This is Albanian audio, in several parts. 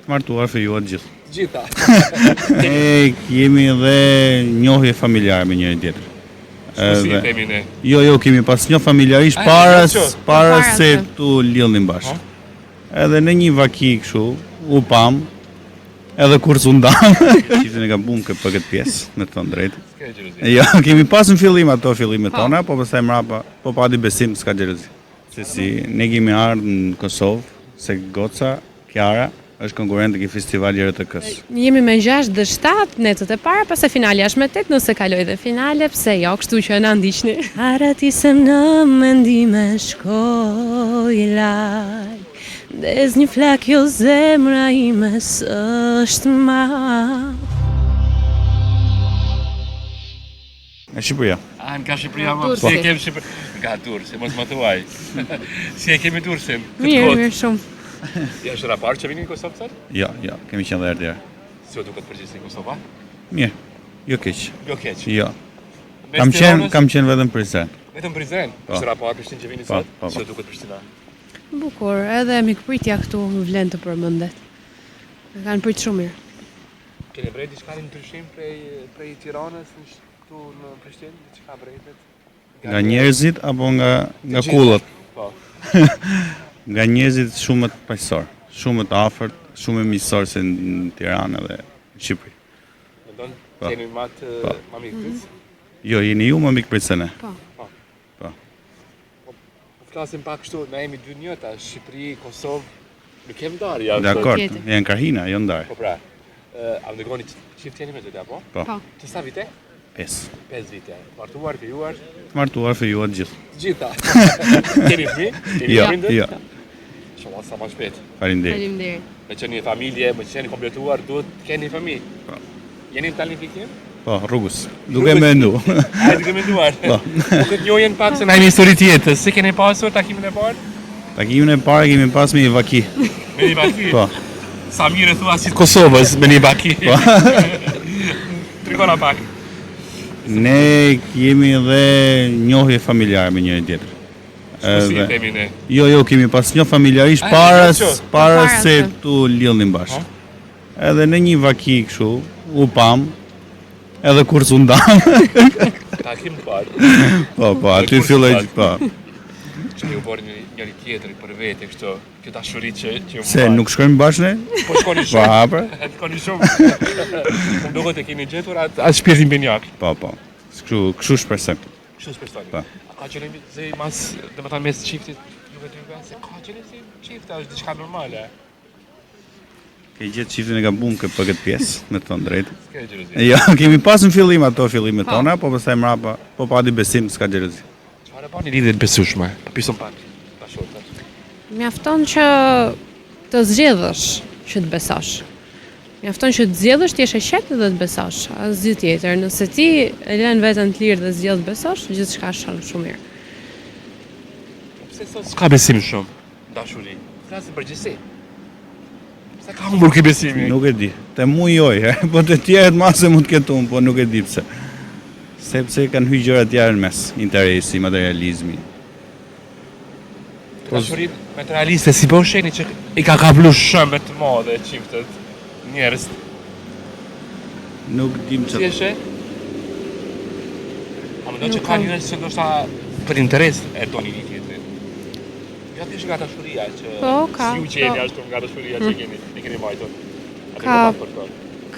Martuar fejuar gjithë. Gjitha. Ne jemi dhe njohje familjare me njëri tjetrin. Si e themi ne? Jo, kemi pas një familjarisht para se tu lidhnim bashkë. Edhe në një vaki kështu, u pam, edhe kur s'u ndam. Çiftin e ka bum për këtë pjesë, me të thënë drejtë. Jo, kemi pas në fillim ato fillimet tona, po pastaj mrapa, po pati besim s'ka xhelozi. Se si ne kemi ardhur në Kosovë, se goca Kiara është konkurrent e festivali RTK-s. Jemi me 6 dhe 7 netët e para, pas e finali është me 8, nëse kaloj dhe finale, pse jo, kështu që na ndiqni. Haratisem në mendime shkoj laj, ndez një flak jo zemra ime s'është ma. Nga Shqipëria. Nga Shqipëria, si e kemi Shqipëria? Nga Durrësi, mos më thuaj. Si e kemi Durrësin? Mirë shumë. Ja, është rapar që vini në Kosovë, sër? Jo, kemi qenë dhe erdhera. Si o duket përgjithësi në Kosova? Mirë, jo keq. Jo keq? Jo. Kam qenë vetëm Prizren. Vetëm Prizren? Është rapar Prishtinë që vini sot? Si o duket Prishtina? Bukur, edhe mikpritja këtu vlen të përmendet. Kanë prit shumë mirë. Keni vrej diçka në ndryshim prej Tiranës këtu në Prishtinë? Diçka vrejtet? Nga njerëzit apo nga kullët? Po. Nga njerëzit shumë të paqësor, shumë të afërt, shumë më miqësor se në Tiranë dhe në Shqipëri. Mendon jeni më mikpritës? Jo, jeni ju më mikpritës se ne. Po. Po flasim pak kështu, na jemi dy njëta, Shqipëri, Kosovë, nuk kemi ndarje. Dakor, janë krahina, jo ndarje. Po pra. A ndërgoni çift jeni me të apo? Po. Të sa vite? 5 vite. Martuar, fejuar? Martuar, fejuar gjithë. Gjitha. Keni fëmijë? Jo. Shumë sa më shpejt. Faleminderit. Me qenë një familje, me qenë kompletuar, duhet keni fëmijë. Po. Jeni në planifikim? Po, rrugës. Duke mendu. Duke menduar. Po. Këtë njohjen pak se na jemi histori tjetër. Si keni pasur takimin e parë? Takimin e parë kemi pas me një vaki. Me një vaki? Po. Sa mirë thua si Kosovës me një vaki. Po. Tregona pak. Ne jemi dhe njohje familjare me njëri tjetrin. Si e themi ne? Jo, kemi pas një familjarisht para se tu lidhnim bashkë. Edhe në një vaki kështu, u pam, edhe kur s'u ndam. Takim të parë. Po, aty filloi, po. Që ju bërë njëri tjetëri për vete, kështu, kjo dashuri që ju më Se nuk shkojmë bashkë ne? Po shkoni shumë. Po, hapër. Shkoni shumë. Më duket e keni gjetur atë shpirtin benjak. Po. Kështu shpresoj. Kështu shpresoj. Po. A ka qenë zë mas, domethënë mes çiftit, juve dy se ka qenë si çift, është diçka normale. Ke gjetë çiftin e gabum për këtë pjesë, me të thënë drejtë. S'ka xhelozi. Jo, kemi pas në fillim ato fillimet tona, po pastaj mrapa, po pati besim s'ka xhelozi. Çfarë bani lidhje të besueshme? Pyesëm pak. Mjafton që të zgjedhësh që të besosh. Mjafton që të zgjedhësh të jesh e qetë dhe të besosh. Asgjë tjetër. Nëse ti e lën veten të lirë dhe zgjedh besosh, gjithçka shkon shumë mirë. Pse sot s'ka besim shumë? Dashuri. Flasim përgjithësi. Pse ka humbur ky besimi? Nuk e di. Te mu joj, po të tjerët mase mund të ketë unë, po nuk e di pse. Sepse kanë hyrë gjëra të tjera në mes, interesi, materializmi. Dashurin materialiste si po sheni që i ka kaplu shumë të madhe çiftet njerëz. Nuk dim Si e she? A mendon që ka njerëz që ndoshta për interes e doni një tjetrin? Ja thjesht nga dashuria që si u gjeni ashtu nga dashuria që keni mbajtur.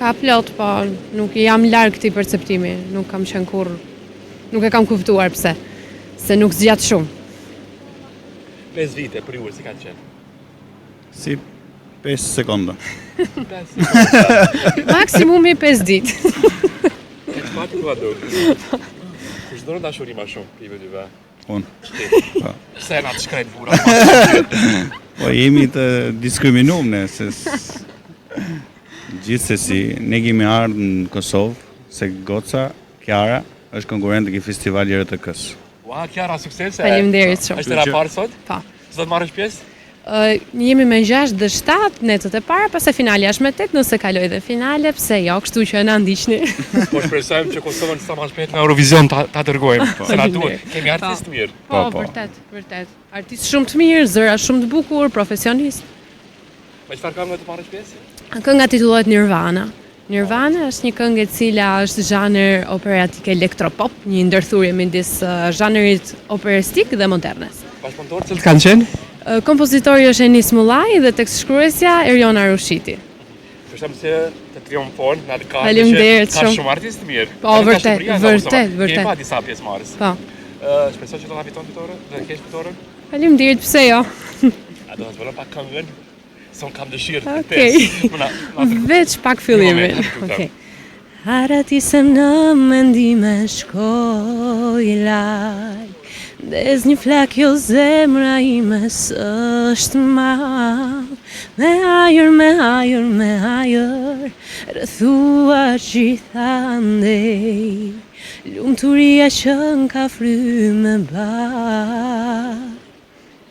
Ka plot, po nuk jam larg këtij perceptimi, nuk kam qenë kurrë. Nuk e kam kuptuar pse. Se nuk zgjat shumë. 5 vite për ju si kanë qenë? Si 5 sekonda. Maksimumi 5 ditë. E çfarë do të Kush do dashuri më shumë pive dyve? Unë. Pse na të shkret vura? Po jemi të diskriminuar ne se gjithsesi ne kemi ardhur në Kosovë se goca Kiara është konkurrent e festivali RTK-s. Ua, Kiara, suksese! Faleminderit shumë. Është rapar sot? Po. Sot marrësh pjesë? Jemi me 6 dhe 7 netët e para, pas e finali është me 8, nëse kaloj dhe finale, pse jo, kështu që na ndiqni. Po shpresojmë që Kosovën sa më shpejt në Eurovision ta dërgojmë. Se na duhet. Kemi artistë mirë. Po, vërtet. Artistë shumë të mirë, zëra shumë të bukur, profesionistë. Me çfarë këngë të parë shpesë? Kënga titullohet Nirvana. Nirvana është një këngë e cila është zhanër operatik elektropop, një ndërthurje midis zhanërit operistik dhe modernes. Bashkëpunëtorët cilët kanë qenë? Kompozitori është Enis Mullaj dhe tekstshkruesja Eriona Rushiti. Përshëm se të triumfon në atë ka Faleminderit ka shumë. shumë artistë mirë. Po, vërtet. Kemi pa disa pjesëmarrës. Po. Shpresoj që do ta fiton fitoren, do të kesh fitoren. Faleminderit, pse jo? A do të zbulon pak këngën? Son kam dëshirë të Okej. Veç pak fillimin. Okej. Haratisem në mendime shkoj laj, Des një flak jo zemra ime s'është ma, me hajër, rëthua gjitha ndej, lumturia që n'ka frymë ba.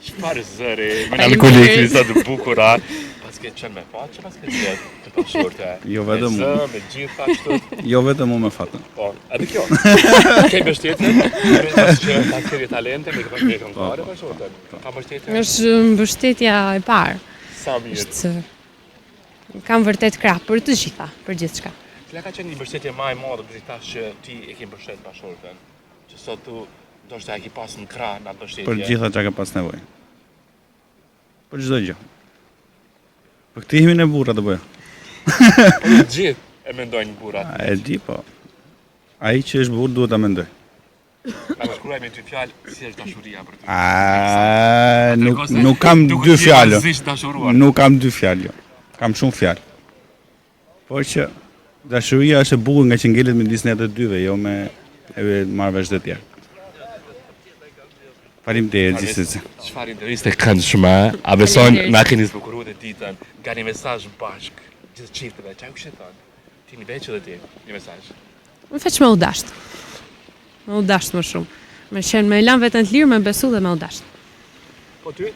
Çfarë zëri, melankolik, sa të bukura. Pas ke qenë me fat, që pas ke qenë të pashurte. Jo vetëm me zë, me gjitha kështu. Jo vetëm me fatën. Po, edhe kjo. Ke mbështetje, pas që pas ke talente, me këngëtare pashurte. Ka mbështetje? Është mbështetja e parë. Sa mirë. Është kam vërtet krah për të gjitha, për gjithçka. Cila ka qenë një mbështetje më e madhe për tash që ti e ke mbështet pashurten? Që sot tu ndoshta e ke pas në krah në mbështetje. Për gjitha çka ke pas nevojë. Për çdo gjë. Për këtë himin e burra të bëjë. Po të gjithë e mendojnë burrat. E di po. Ai që është burr duhet ta mendoj. Na shkruaj me dy fjalë si është dashuria për ty. Nuk kam dy fjalë. Nuk kam dy fjalë. Jo. Kam shumë fjalë. Por që dashuria është e bukur nga që ngelet midis ne të dyve, jo me e marrë vesh të tjerë. Faleminderit gjithsesi. Çfarë interviste këndshme, a beson na keni zbukuruar ditën nga një mesazh bashk gjithë çifteve, çfarë kishte thënë? Ti një veç edhe ti, një mesazh. Më feq me u dasht. Me u dasht më shumë. Me qenë me lan veten të lirë, me besu dhe me u dasht. Po ty?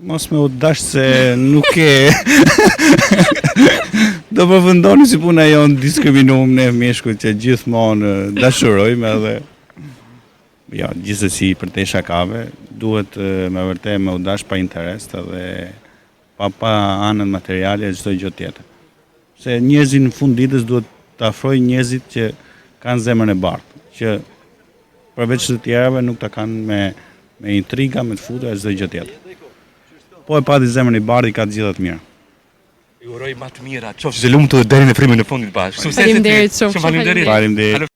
Mos me u dash se nuk e do përfundoni si puna jonë diskriminuam ne meshkujt që gjithmonë dashurojmë edhe ja, gjithsesi për te shakave, duhet me vërtet me u dash pa interes edhe pa anën materiale e çdo gjë tjetër. Se njerëzit në fund ditës duhet të afroj njerëzit që kanë zemrën e bardhë, që përveç të tjerave nuk ta kanë me intriga, me të futur e çdo gjë tjetër. Po e pati zemrën e bardhë i ka të gjitha të mira. Ju uroj më të mira, qofsh të lumtur deri në frymën e fundit bashkë. Faleminderit shumë. Faleminderit. Faleminderit.